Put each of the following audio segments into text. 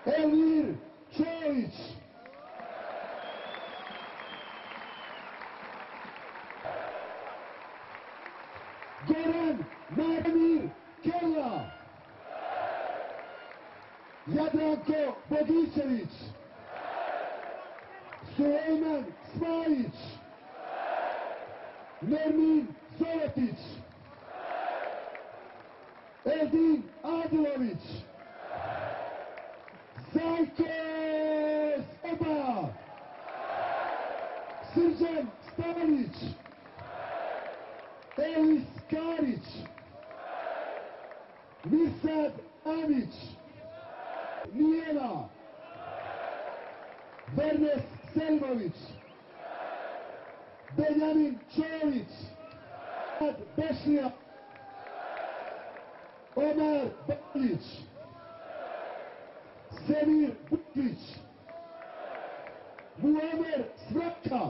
Elmir Čolić. Goran Marmir Kelja. Jadranko Bogićević. Sulejman Smajić. Nermin Zolotić. Edin Adilović. Zajko Soba. Srđan Stanić. Elis Karić. Mirsad Amić. Nijela. Vernes Selmović. Benjamin Čolić. Bešlija. Omar Balić. Semir Bukvić. Muamer Svraka.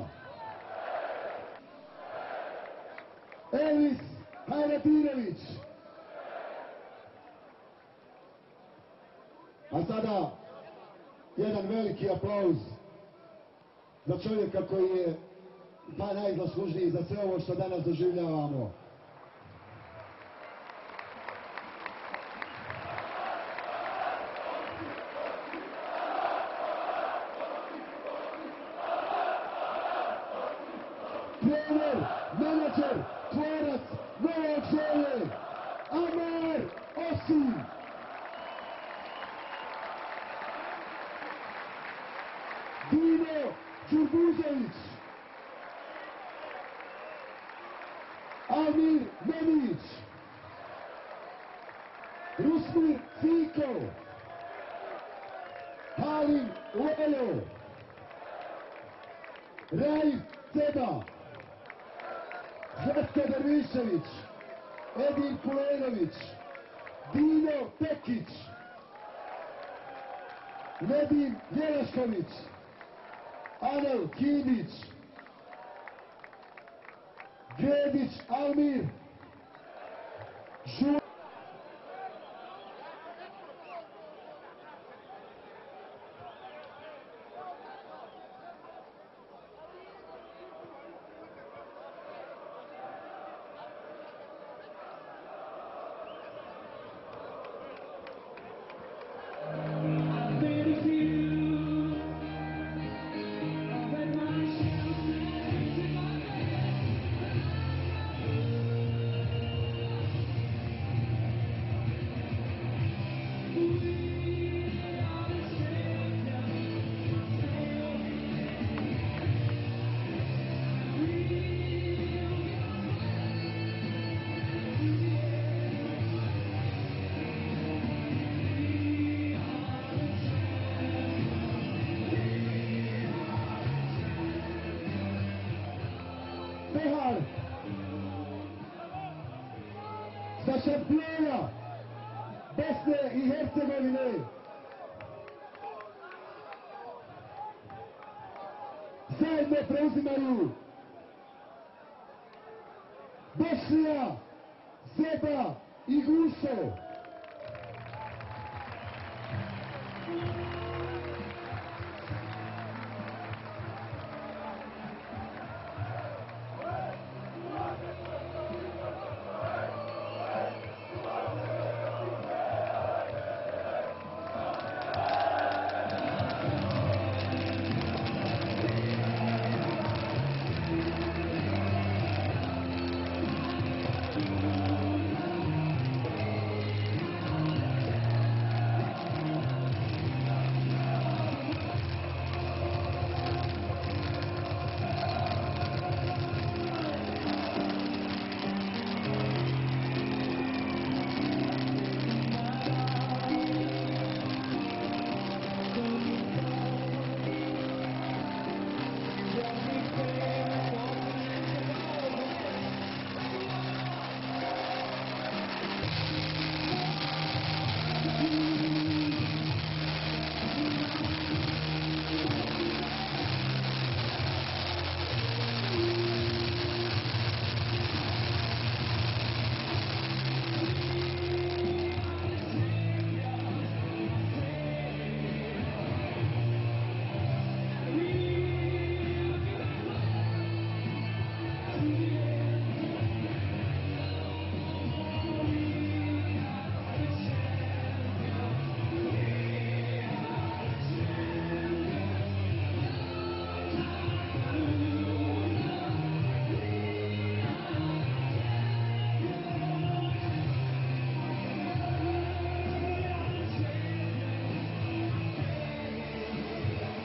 Elis Hajratirević. A sada jedan veliki aplauz za čovjeka koji je najzaslužniji za sve ovo što danas doživljavamo. Trener, menadžer, tvorac novog želje, Amar Osim. Dino Đurbuzović. Almir Memić. Rusmir Ciko. Halim Lelo. Raif Ceba. Zlatko Dervišević. Edin Kulenović. Dino Pekić. Nedim Jelašković. Anel Kidić. Gredić Almir. Pehar za šampiona Bosne i Hercegovine. Zajedno preuzimaju Bešlija, Zeba i Gušo.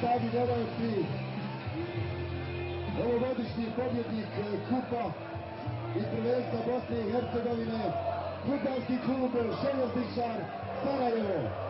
dragi gledalci, ovogodišnji pobjednik Kupa i prvenstva Bosne i Hercegovine, fudbalski klub Željezničar Sarajevo.